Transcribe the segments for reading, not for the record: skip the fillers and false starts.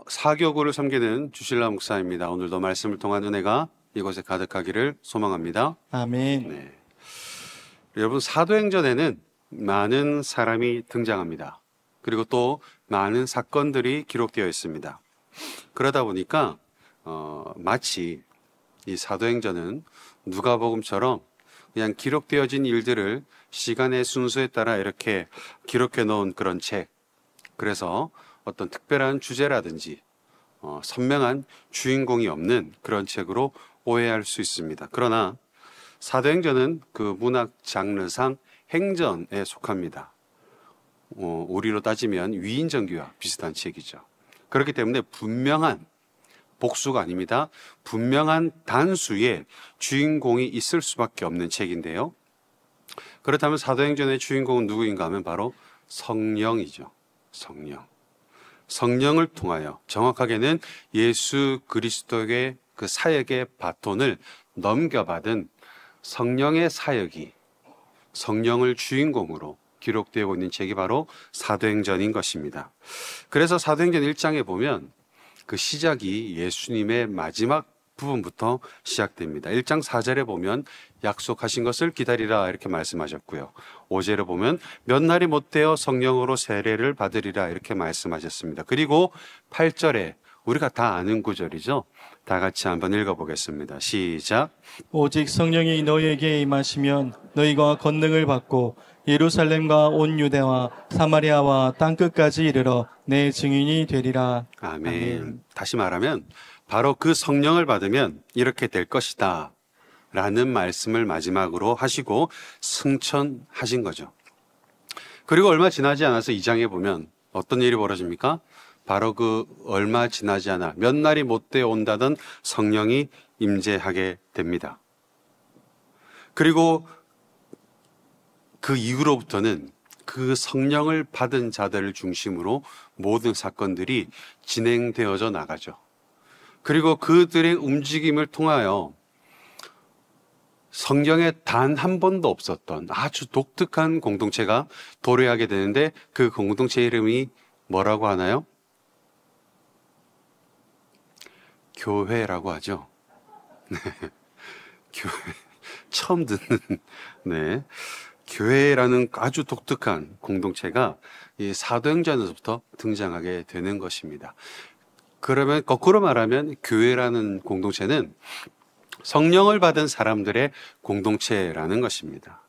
사교구를 섬기는 주실라 목사입니다. 오늘도 말씀을 통한 은혜가 이곳에 가득하기를 소망합니다. 아멘. 네. 여러분, 사도행전에는 많은 사람이 등장합니다. 그리고 또 많은 사건들이 기록되어 있습니다. 그러다 보니까 마치 이 사도행전은 누가복음처럼 그냥 기록되어진 일들을 시간의 순서에 따라 이렇게 기록해 놓은 그런 책, 그래서 어떤 특별한 주제라든지 선명한 주인공이 없는 그런 책으로 오해할 수 있습니다. 그러나 사도행전은 그 문학 장르상 행전에 속합니다. 우리로 따지면 위인전기와 비슷한 책이죠. 그렇기 때문에 분명한 복수가 아닙니다. 분명한 단수의 주인공이 있을 수밖에 없는 책인데요. 그렇다면 사도행전의 주인공은 누구인가 하면 바로 성령이죠. 성령을 통하여, 정확하게는 예수 그리스도의 그 사역의 바톤을 넘겨받은 성령의 사역이 성령을 주인공으로 기록되고 있는 책이 바로 사도행전인 것입니다. 그래서 사도행전 1장에 보면 그 시작이 예수님의 마지막 부분부터 시작됩니다. 1장 4절에 보면 약속하신 것을 기다리라 이렇게 말씀하셨고요. 5절에 보면 몇 날이 못되어 성령으로 세례를 받으리라 이렇게 말씀하셨습니다. 그리고 8절에 우리가 다 아는 구절이죠. 다 같이 한번 읽어보겠습니다. 시작. 오직 성령이 너희에게 임하시면 너희가 권능을 받고 예루살렘과 온 유대와 사마리아와 땅끝까지 이르러 내 증인이 되리라. 아멘. 다시 말하면 바로 그 성령을 받으면 이렇게 될 것이다 라는 말씀을 마지막으로 하시고 승천하신 거죠. 그리고 얼마 지나지 않아서 2장에 보면 어떤 일이 벌어집니까? 바로 그 얼마 지나지 않아 몇 날이 못되어 온다던 성령이 임재하게 됩니다. 그리고 그 이후로부터는 그 성령을 받은 자들을 중심으로 모든 사건들이 진행되어져 나가죠. 그리고 그들의 움직임을 통하여 성경에 단 한 번도 없었던 아주 독특한 공동체가 도래하게 되는데 그 공동체 이름이 뭐라고 하나요? 교회라고 하죠. 네. 교회. 처음 듣는, 네. 교회라는 아주 독특한 공동체가 이 사도행전에서부터 등장하게 되는 것입니다. 그러면 거꾸로 말하면 교회라는 공동체는 성령을 받은 사람들의 공동체라는 것입니다.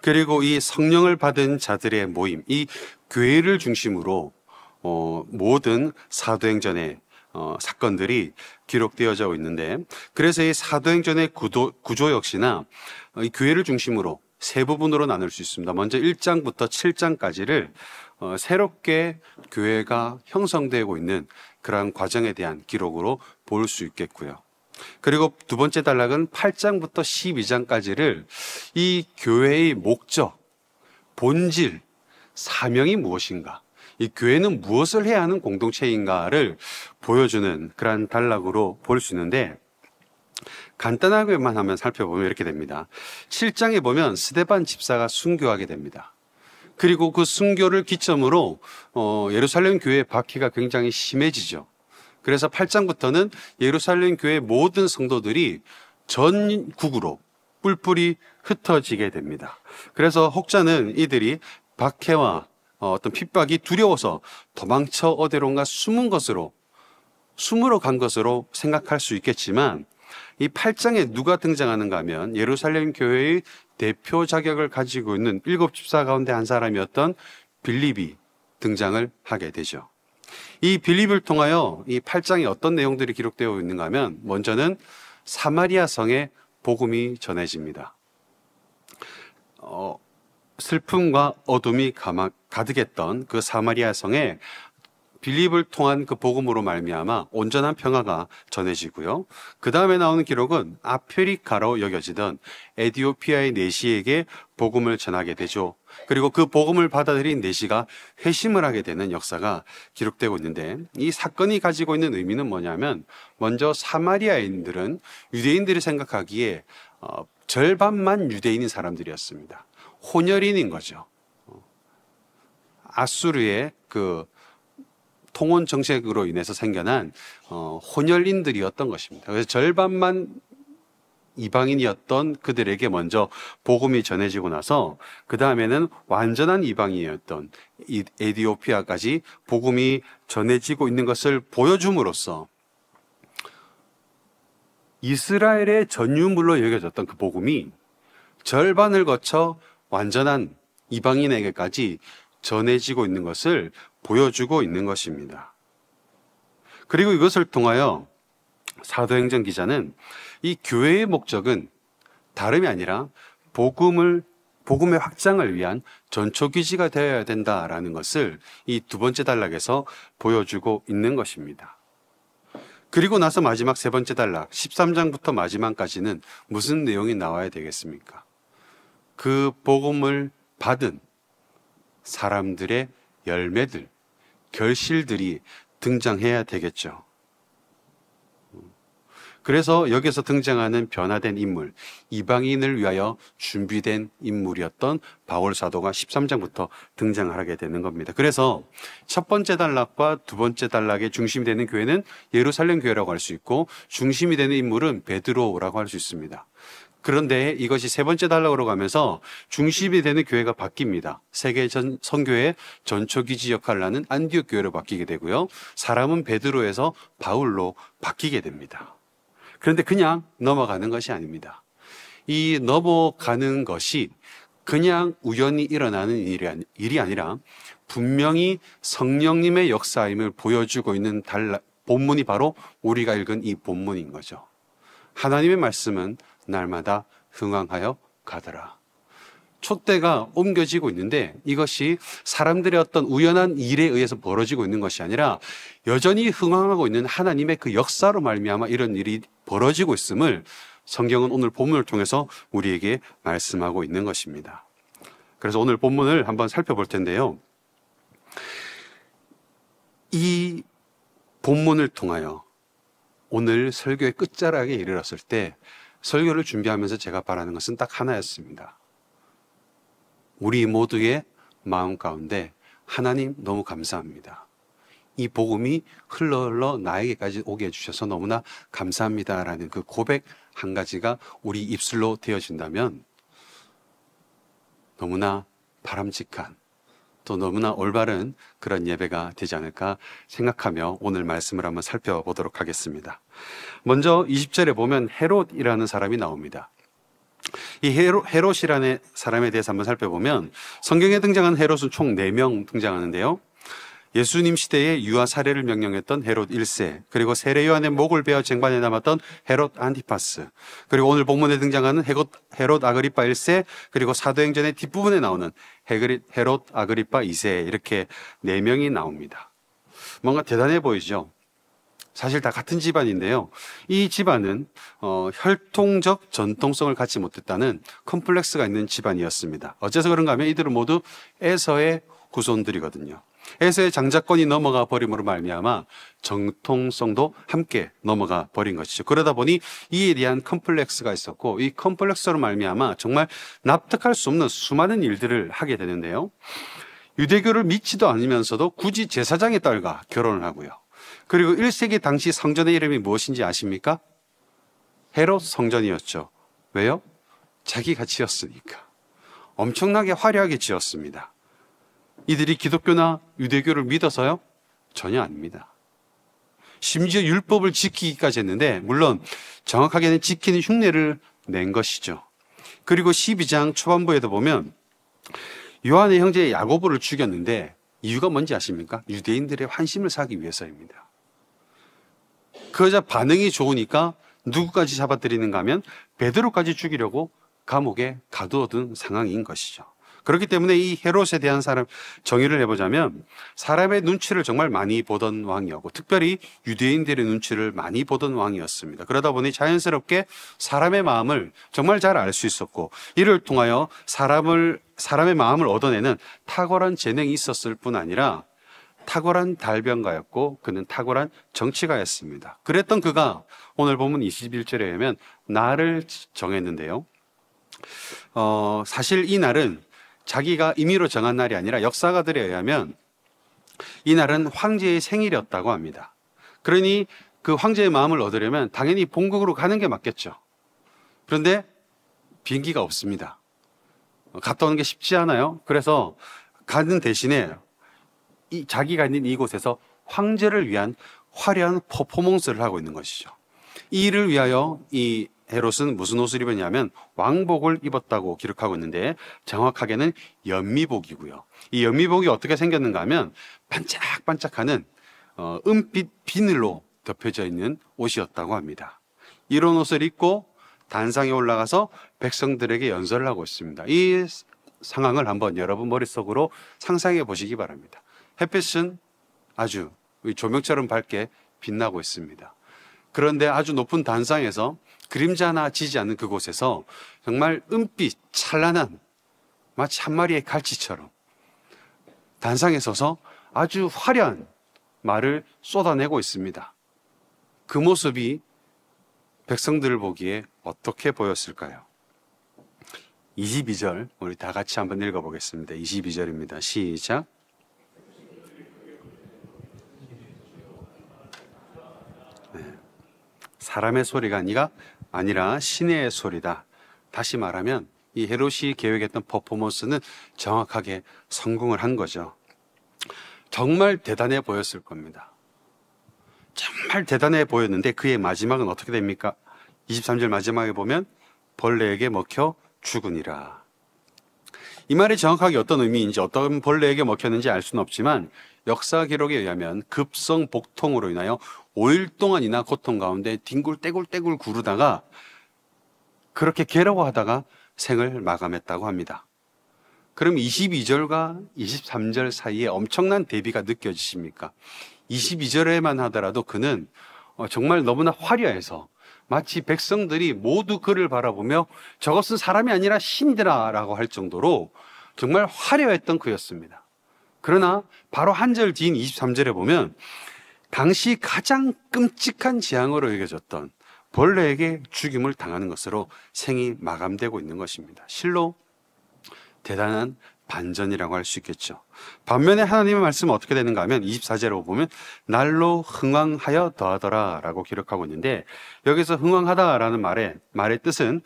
그리고 이 성령을 받은 자들의 모임, 이 교회를 중심으로 모든 사도행전의 사건들이 기록되어져 있는데, 그래서 이 사도행전의 구조 역시나 이 교회를 중심으로 세 부분으로 나눌 수 있습니다. 먼저 1장부터 7장까지를 새롭게 교회가 형성되고 있는 그러한 과정에 대한 기록으로 볼 수 있겠고요. 그리고 두 번째 단락은 8장부터 12장까지를 이 교회의 목적, 본질, 사명이 무엇인가, 이 교회는 무엇을 해야 하는 공동체인가를 보여주는 그러한 단락으로 볼 수 있는데, 간단하게만 한번 살펴보면 이렇게 됩니다. 7장에 보면 스데반 집사가 순교하게 됩니다. 그리고 그 순교를 기점으로 예루살렘 교회의 박해가 굉장히 심해지죠. 그래서 8장부터는 예루살렘 교회 모든 성도들이 전국으로 뿔뿔이 흩어지게 됩니다. 그래서 혹자는 이들이 박해와 어떤 핍박이 두려워서 도망쳐 어디론가 숨으러 간 것으로 생각할 수 있겠지만, 이 8장에 누가 등장하는가 하면 예루살렘 교회의 대표 자격을 가지고 있는 7 집사 가운데 한 사람이었던 빌립이 등장을 하게 되죠. 이 빌립을 통하여 이 8장에 어떤 내용들이 기록되어 있는가 하면, 먼저는 사마리아 성에 복음이 전해집니다. 슬픔과 어둠이 가득했던 그 사마리아 성에 빌립을 통한 그 복음으로 말미암아 온전한 평화가 전해지고요. 그 다음에 나오는 기록은 아프리카로 여겨지던 에티오피아의 내시에게 복음을 전하게 되죠. 그리고 그 복음을 받아들인 내시가 회심을 하게 되는 역사가 기록되고 있는데, 이 사건이 가지고 있는 의미는 뭐냐면, 먼저 사마리아인들은 유대인들이 생각하기에 절반만 유대인인 사람들이었습니다. 혼혈인인 거죠. 아수르의 그 통혼 정책으로 인해서 생겨난 혼혈인들이었던 것입니다. 그래서 절반만 이방인이었던 그들에게 먼저 복음이 전해지고 나서 그 다음에는 완전한 이방인이었던 에디오피아까지 복음이 전해지고 있는 것을 보여줌으로써 이스라엘의 전유물로 여겨졌던 그 복음이 절반을 거쳐 완전한 이방인에게까지 전해지고 있는 것을 보여주고 있는 것입니다. 그리고 이것을 통하여 사도행전 기자는 이 교회의 목적은 다름이 아니라 복음의 확장을 위한 전초기지가 되어야 된다라는 것을 이 두 번째 단락에서 보여주고 있는 것입니다. 그리고 나서 마지막 세 번째 단락 13장부터 마지막까지는 무슨 내용이 나와야 되겠습니까? 그 복음을 받은 사람들의 열매들, 결실들이 등장해야 되겠죠. 그래서 여기서 등장하는 변화된 인물, 이방인을 위하여 준비된 인물이었던 바울 사도가 13장부터 등장하게 되는 겁니다. 그래서 첫 번째 단락과 두 번째 단락의 중심이 되는 교회는 예루살렘 교회라고 할 수 있고, 중심이 되는 인물은 베드로라고 할 수 있습니다. 그런데 이것이 세 번째 단락으로 가면서 중심이 되는 교회가 바뀝니다. 세계 선교의 전초기지 역할을 하는 안디옥 교회로 바뀌게 되고요. 사람은 베드로에서 바울로 바뀌게 됩니다. 그런데 그냥 넘어가는 것이 아닙니다. 이 넘어가는 것이 그냥 우연히 일어나는 일이 아니라 분명히 성령님의 역사임을 보여주고 있는 본문이 바로 우리가 읽은 이 본문인 거죠. 하나님의 말씀은 날마다 흥황하여 가더라. 촛대가 옮겨지고 있는데 이것이 사람들의 어떤 우연한 일에 의해서 벌어지고 있는 것이 아니라 여전히 흥황하고 있는 하나님의 그 역사로 말미암아 이런 일이 벌어지고 있음을 성경은 오늘 본문을 통해서 우리에게 말씀하고 있는 것입니다. 그래서 오늘 본문을 한번 살펴볼 텐데요. 이 본문을 통하여 오늘 설교의 끝자락에 이르렀을 때 설교를 준비하면서 제가 바라는 것은 딱 하나였습니다. 우리 모두의 마음 가운데 하나님 너무 감사합니다. 이 복음이 흘러 나에게까지 오게 해주셔서 너무나 감사합니다라는 그 고백 한 가지가 우리 입술로 되어진다면 너무나 바람직한 또 너무나 올바른 그런 예배가 되지 않을까 생각하며 오늘 말씀을 한번 살펴보도록 하겠습니다. 먼저 20절에 보면 헤롯이라는 사람이 나옵니다. 이 헤롯이라는 사람에 대해서 한번 살펴보면 성경에 등장한 헤롯은 총 4명 등장하는데요. 예수님 시대에 유아 살해를 명령했던 헤롯 1세, 그리고 세례 요한의 목을 베어 쟁반에 남았던 헤롯 안티파스, 그리고 오늘 본문에 등장하는 헤롯 아그리파 1세, 그리고 사도행전의 뒷부분에 나오는 헤롯 아그리파 2세, 이렇게 4명이 나옵니다. 뭔가 대단해 보이죠? 사실 다 같은 집안인데요. 이 집안은 혈통적 전통성을 갖지 못했다는 컴플렉스가 있는 집안이었습니다. 어째서 그런가 하면 이들은 모두 에서의 후손들이거든요. 에서의 장자권이 넘어가 버림으로 말미암아 정통성도 함께 넘어가 버린 것이죠. 그러다 보니 이에 대한 컴플렉스가 있었고, 이 컴플렉스로 말미암아 정말 납득할 수 없는 수많은 일들을 하게 되는데요. 유대교를 믿지도 않으면서도 굳이 제사장의 딸과 결혼을 하고요. 그리고 1세기 당시 성전의 이름이 무엇인지 아십니까? 헤롯 성전이었죠. 왜요? 자기가 지었으니까. 엄청나게 화려하게 지었습니다. 이들이 기독교나 유대교를 믿어서요? 전혀 아닙니다. 심지어 율법을 지키기까지 했는데, 물론 정확하게는 지키는 흉내를 낸 것이죠. 그리고 12장 초반부에도 보면 요한의 형제 야고보를 죽였는데 이유가 뭔지 아십니까? 유대인들의 환심을 사기 위해서입니다. 그 여자 반응이 좋으니까 누구까지 잡아들이는가 하면 베드로까지 죽이려고 감옥에 가두어둔 상황인 것이죠. 그렇기 때문에 이 헤롯에 대한 정의를 해보자면 사람의 눈치를 정말 많이 보던 왕이었고, 특별히 유대인들의 눈치를 많이 보던 왕이었습니다. 그러다 보니 자연스럽게 사람의 마음을 정말 잘 알 수 있었고, 이를 통하여 사람의 마음을 얻어내는 탁월한 재능이 있었을 뿐 아니라 탁월한 달변가였고, 그는 탁월한 정치가였습니다. 그랬던 그가 오늘 보면 21절에 의하면 날을 정했는데요. 사실 이 날은 자기가 임의로 정한 날이 아니라 역사가들에 의하면 이날은 황제의 생일이었다고 합니다. 그러니 그 황제의 마음을 얻으려면 당연히 본국으로 가는 게 맞겠죠. 그런데 비행기가 없습니다. 갔다 오는 게 쉽지 않아요. 그래서 가는 대신에 자기가 있는 이곳에서 황제를 위한 화려한 퍼포먼스를 하고 있는 것이죠. 이 일을 위하여 이 헤롯은 무슨 옷을 입었냐면 왕복을 입었다고 기록하고 있는데 정확하게는 연미복이고요. 이 연미복이 어떻게 생겼는가 하면 반짝반짝하는 은빛 비늘로 덮여져 있는 옷이었다고 합니다. 이런 옷을 입고 단상에 올라가서 백성들에게 연설을 하고 있습니다. 이 상황을 한번 여러분 머릿속으로 상상해 보시기 바랍니다. 햇빛은 아주 조명처럼 밝게 빛나고 있습니다. 그런데 아주 높은 단상에서 그림자 하나 지지 않는 그곳에서 정말 은빛 찬란한 마치 한 마리의 갈치처럼 단상에 서서 아주 화려한 말을 쏟아내고 있습니다. 그 모습이 백성들을 보기에 어떻게 보였을까요? 22절 우리 다 같이 한번 읽어보겠습니다. 22절입니다. 시작. 사람의 소리가 아니라 신의 소리다. 다시 말하면 이 헤롯이 계획했던 퍼포먼스는 정확하게 성공을 한 거죠. 정말 대단해 보였을 겁니다. 정말 대단해 보였는데 그의 마지막은 어떻게 됩니까? 23절 마지막에 보면 벌레에게 먹혀 죽으니라. 이 말이 정확하게 어떤 의미인지 어떤 벌레에게 먹혔는지 알 수는 없지만 역사 기록에 의하면 급성 복통으로 인하여 5일 동안이나 고통 가운데 뒹굴떼굴떼굴 구르다가 그렇게 괴로워하다가 생을 마감했다고 합니다. 그럼 22절과 23절 사이에 엄청난 대비가 느껴지십니까? 22절에만 하더라도 그는 정말 너무나 화려해서 마치 백성들이 모두 그를 바라보며 저것은 사람이 아니라 신이라 라고 할 정도로 정말 화려했던 그였습니다. 그러나 바로 한 절 뒤인 23절에 보면 당시 가장 끔찍한 재앙으로 여겨졌던 벌레에게 죽임을 당하는 것으로 생이 마감되고 있는 것입니다. 실로 대단한 반전이라고 할 수 있겠죠. 반면에 하나님의 말씀은 어떻게 되는가 하면 24절에 보면 날로 흥왕하여 더하더라 라고 기록하고 있는데 여기서 흥왕하다라는 말의 뜻은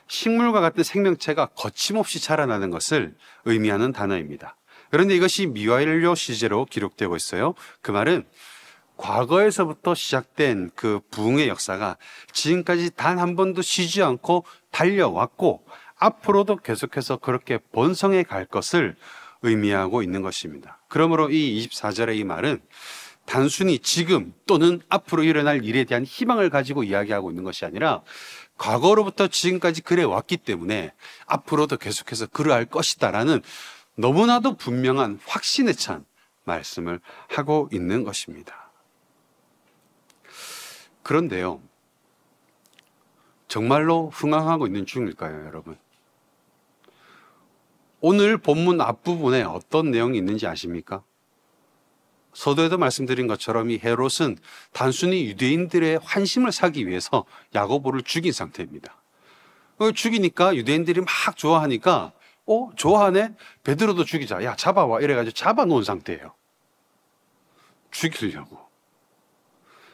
식물과 같은 생명체가 거침없이 자라나는 것을 의미하는 단어입니다. 그런데 이것이 미완료 시제로 기록되고 있어요. 그 말은 과거에서부터 시작된 그 부흥의 역사가 지금까지 단 한 번도 쉬지 않고 달려왔고 앞으로도 계속해서 그렇게 번성해 갈 것을 의미하고 있는 것입니다. 그러므로 이 24절의 이 말은 단순히 지금 또는 앞으로 일어날 일에 대한 희망을 가지고 이야기하고 있는 것이 아니라 과거로부터 지금까지 그래 왔기 때문에 앞으로도 계속해서 그러할 것이다라는 너무나도 분명한 확신에 찬 말씀을 하고 있는 것입니다. 그런데요, 정말로 흥황하고 있는 중일까요, 여러분? 오늘 본문 앞부분에 어떤 내용이 있는지 아십니까? 서두에도 말씀드린 것처럼 이 헤롯은 단순히 유대인들의 환심을 사기 위해서 야고보를 죽인 상태입니다. 죽이니까 유대인들이 막 좋아하니까 좋아하네? 베드로도 죽이자. 야, 잡아와. 이래가지고 잡아놓은 상태예요. 죽이려고.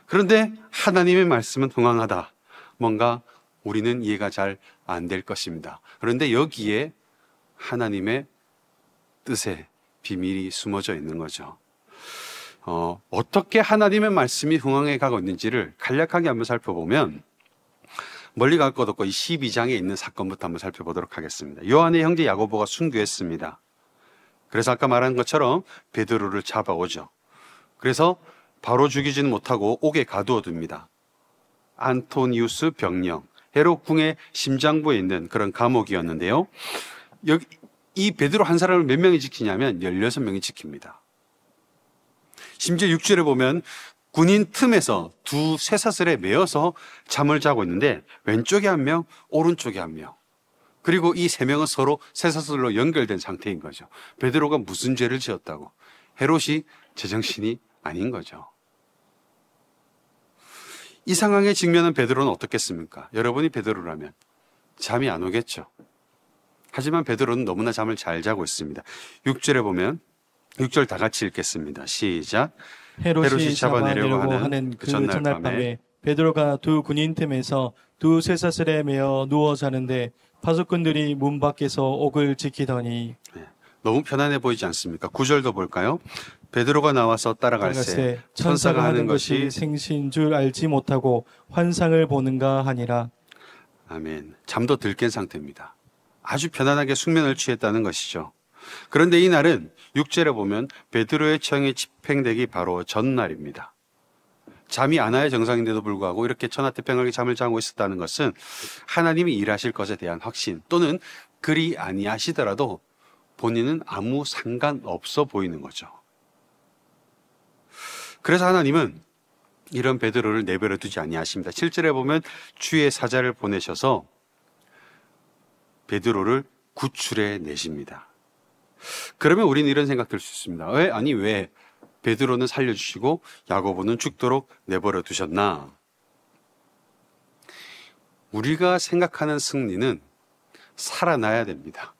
그런데 하나님의 말씀은 흥황하다. 뭔가 우리는 이해가 잘 안 될 것입니다. 그런데 여기에 하나님의 뜻의 비밀이 숨어져 있는 거죠. 어떻게 하나님의 말씀이 흥황해 가고 있는지를 간략하게 한번 살펴보면 멀리 갈 것 없고 이 12장에 있는 사건부터 한번 살펴보도록 하겠습니다. 요한의 형제 야고보가 순교했습니다. 그래서 아까 말한 것처럼 베드로를 잡아오죠. 그래서 바로 죽이지는 못하고 옥에 가두어 둡니다. 안토니우스 병령, 헤롯 궁의 심장부에 있는 그런 감옥이었는데요. 여기 이 베드로 한 사람을 몇 명이 지키냐면 16명이 지킵니다. 심지어 6절에 보면 군인 틈에서 두 쇠사슬에 매어서 잠을 자고 있는데 왼쪽에 한 명, 오른쪽에 한 명. 그리고 이 세 명은 서로 쇠사슬로 연결된 상태인 거죠. 베드로가 무슨 죄를 지었다고? 헤롯이 제정신이 아닌 거죠. 이 상황에 직면한 베드로는 어떻겠습니까? 여러분이 베드로라면 잠이 안 오겠죠. 하지만 베드로는 너무나 잠을 잘 자고 있습니다. 6절에 보면 6절 다 같이 읽겠습니다. 시작. 헤롯이 잡아내려고 하는 그 전날 밤에 베드로가 두 군인 틈에서 두 쇠사슬에 매어 누워 자는데 파수꾼들이 문 밖에서 옥을 지키더니 너무 편안해 보이지 않습니까? 9절도 볼까요? 베드로가 나와서 따라갈새 천사가 하는 것이 생신 줄 알지 못하고 환상을 보는가 하니라. 아멘. 잠도 들 깬 상태입니다. 아주 편안하게 숙면을 취했다는 것이죠. 그런데 이날은 6절에 보면 베드로의 처형이 집행되기 바로 전날입니다. 잠이 안 와야 정상인데도 불구하고 이렇게 천하태평하게 잠을 자고 있었다는 것은 하나님이 일하실 것에 대한 확신, 또는 그리 아니하시더라도 본인은 아무 상관없어 보이는 거죠. 그래서 하나님은 이런 베드로를 내버려 두지 아니하십니다. 7절에 보면 주의 사자를 보내셔서 베드로를 구출해 내십니다. 그러면 우리는 이런 생각 들 수 있습니다. 왜 베드로는 살려주시고 야고보는 죽도록 내버려 두셨나? 우리가 생각하는 승리는 살아나야 됩니다.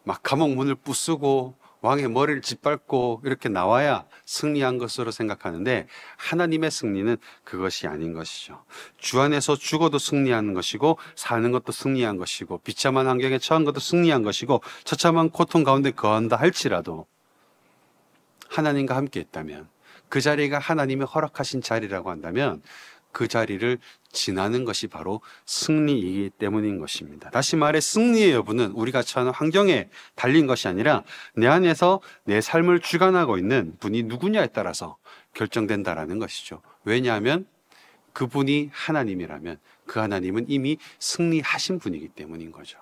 막 감옥 문을 부수고 왕의 머리를 짓밟고 이렇게 나와야 승리한 것으로 생각하는데, 하나님의 승리는 그것이 아닌 것이죠. 주 안에서 죽어도 승리하는 것이고, 사는 것도 승리한 것이고, 비참한 환경에 처한 것도 승리한 것이고, 처참한 고통 가운데 거한다 할지라도 하나님과 함께 있다면, 그 자리가 하나님이 허락하신 자리라고 한다면 그 자리를 지나는 것이 바로 승리이기 때문인 것입니다. 다시 말해, 승리의 여부는 우리가 처하는 환경에 달린 것이 아니라 내 안에서 내 삶을 주관하고 있는 분이 누구냐에 따라서 결정된다라는 것이죠. 왜냐하면 그분이 하나님이라면 그 하나님은 이미 승리하신 분이기 때문인 거죠.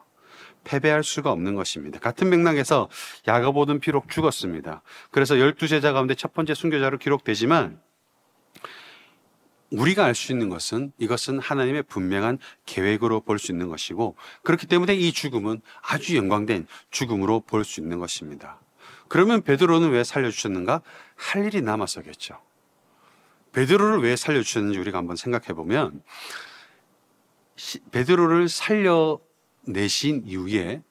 패배할 수가 없는 것입니다. 같은 맥락에서 야고보는 비록 죽었습니다. 그래서 12제자 가운데 첫 번째 순교자로 기록되지만, 우리가 알 수 있는 것은 이것은 하나님의 분명한 계획으로 볼 수 있는 것이고, 그렇기 때문에 이 죽음은 아주 영광된 죽음으로 볼 수 있는 것입니다. 그러면 베드로는 왜 살려주셨는가? 할 일이 남아서겠죠. 베드로를 왜 살려주셨는지 우리가 한번 생각해 보면, 베드로를 살려내신 이후에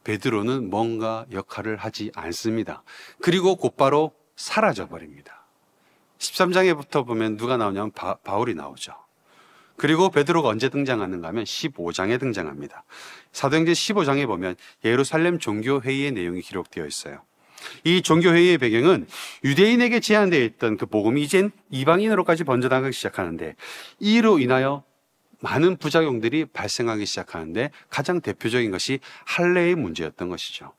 베드로는 뭔가 역할을 하지 않습니다. 그리고 곧바로 사라져 버립니다. 13장에부터 보면 누가 나오냐면 바울이 나오죠. 그리고 베드로가 언제 등장하는가 하면 15장에 등장합니다. 사도행전 15장에 보면 예루살렘 종교회의의 내용이 기록되어 있어요. 이 종교회의의 배경은 유대인에게 제한되어 있던 그 복음이 이젠 이방인으로까지 번져나가기 시작하는데, 이로 인하여 많은 부작용들이 발생하기 시작하는데, 가장 대표적인 것이 할례의 문제였던 것이죠.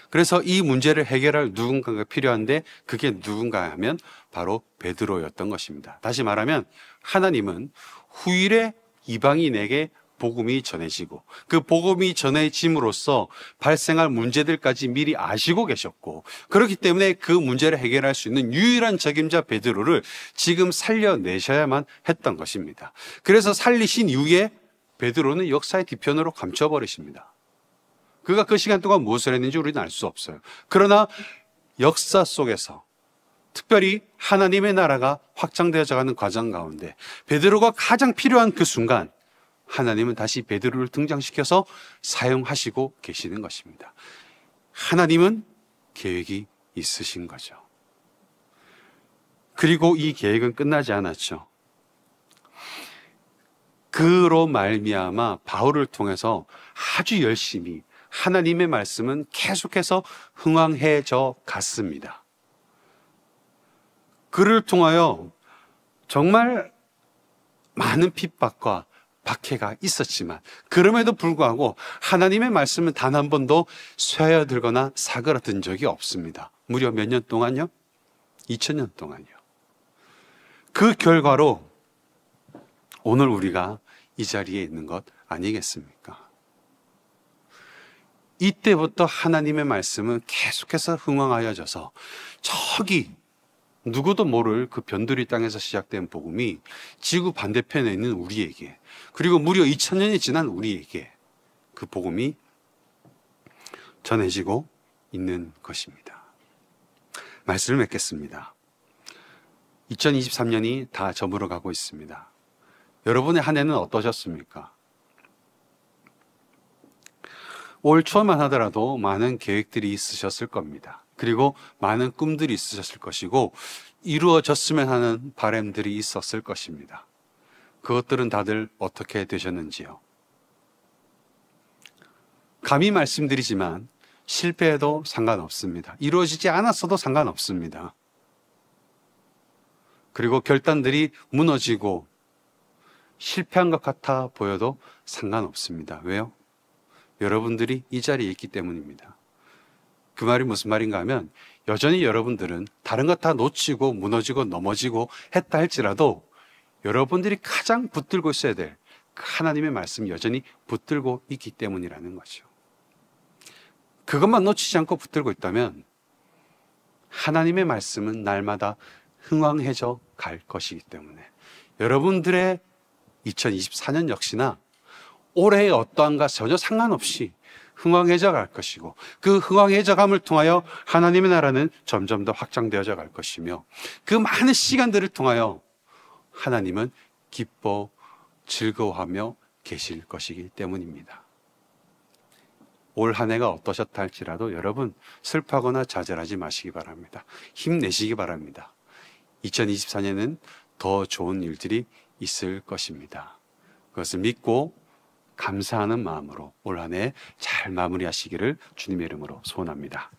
그래서 이 문제를 해결할 누군가가 필요한데, 그게 누군가 하면 바로 베드로였던 것입니다. 다시 말하면 하나님은 후일에 이방인에게 복음이 전해지고, 그 복음이 전해짐으로써 발생할 문제들까지 미리 아시고 계셨고, 그렇기 때문에 그 문제를 해결할 수 있는 유일한 적임자 베드로를 지금 살려내셔야만 했던 것입니다. 그래서 살리신 이후에 베드로는 역사의 뒤편으로 감춰버리십니다. 그가 그 시간 동안 무엇을 했는지 우리는 알 수 없어요. 그러나 역사 속에서 특별히 하나님의 나라가 확장되어져 가는 과정 가운데 베드로가 가장 필요한 그 순간, 하나님은 다시 베드로를 등장시켜서 사용하시고 계시는 것입니다. 하나님은 계획이 있으신 거죠. 그리고 이 계획은 끝나지 않았죠. 그로 말미암아 바울을 통해서 아주 열심히 하나님의 말씀은 계속해서 흥왕해져 갔습니다. 그를 통하여 정말 많은 핍박과 박해가 있었지만, 그럼에도 불구하고 하나님의 말씀은 단 한 번도 쇠어들거나 사그라든 적이 없습니다. 무려 몇 년 동안요? 2000년 동안요. 그 결과로 오늘 우리가 이 자리에 있는 것 아니겠습니까? 이때부터 하나님의 말씀은 계속해서 흥왕하여져서 저기 누구도 모를 그 변두리 땅에서 시작된 복음이 지구 반대편에 있는 우리에게, 그리고 무려 2000년이 지난 우리에게 그 복음이 전해지고 있는 것입니다. 말씀을 맺겠습니다. 2023년이 다 저물어 가고 있습니다. 여러분의 한 해는 어떠셨습니까? 올 초만 하더라도 많은 계획들이 있으셨을 겁니다. 그리고 많은 꿈들이 있으셨을 것이고 이루어졌으면 하는 바람들이 있었을 것입니다. 그것들은 다들 어떻게 되셨는지요? 감히 말씀드리지만 실패해도 상관없습니다. 이루어지지 않았어도 상관없습니다. 그리고 결단들이 무너지고 실패한 것 같아 보여도 상관없습니다. 왜요? 여러분들이 이 자리에 있기 때문입니다. 그 말이 무슨 말인가 하면 여전히 여러분들은 다른 것 다 놓치고 무너지고 넘어지고 했다 할지라도 여러분들이 가장 붙들고 있어야 될 그 하나님의 말씀이 여전히 붙들고 있기 때문이라는 거죠. 그것만 놓치지 않고 붙들고 있다면 하나님의 말씀은 날마다 흥왕해져 갈 것이기 때문에 여러분들의 2024년 역시나 올해의 어떠한가 전혀 상관없이 흥왕해져 갈 것이고 그 흥왕해져 감을 통하여 하나님의 나라는 점점 더 확장되어져 갈 것이며 그 많은 시간들을 통하여 하나님은 기뻐 즐거워하며 계실 것이기 때문입니다. 올 한 해가 어떠셨다 할지라도 여러분 슬퍼하거나 좌절하지 마시기 바랍니다. 힘내시기 바랍니다. 2024년은 더 좋은 일들이 있을 것입니다. 그것을 믿고 감사하는 마음으로 올 한 해 잘 마무리하시기를 주님의 이름으로 소원합니다.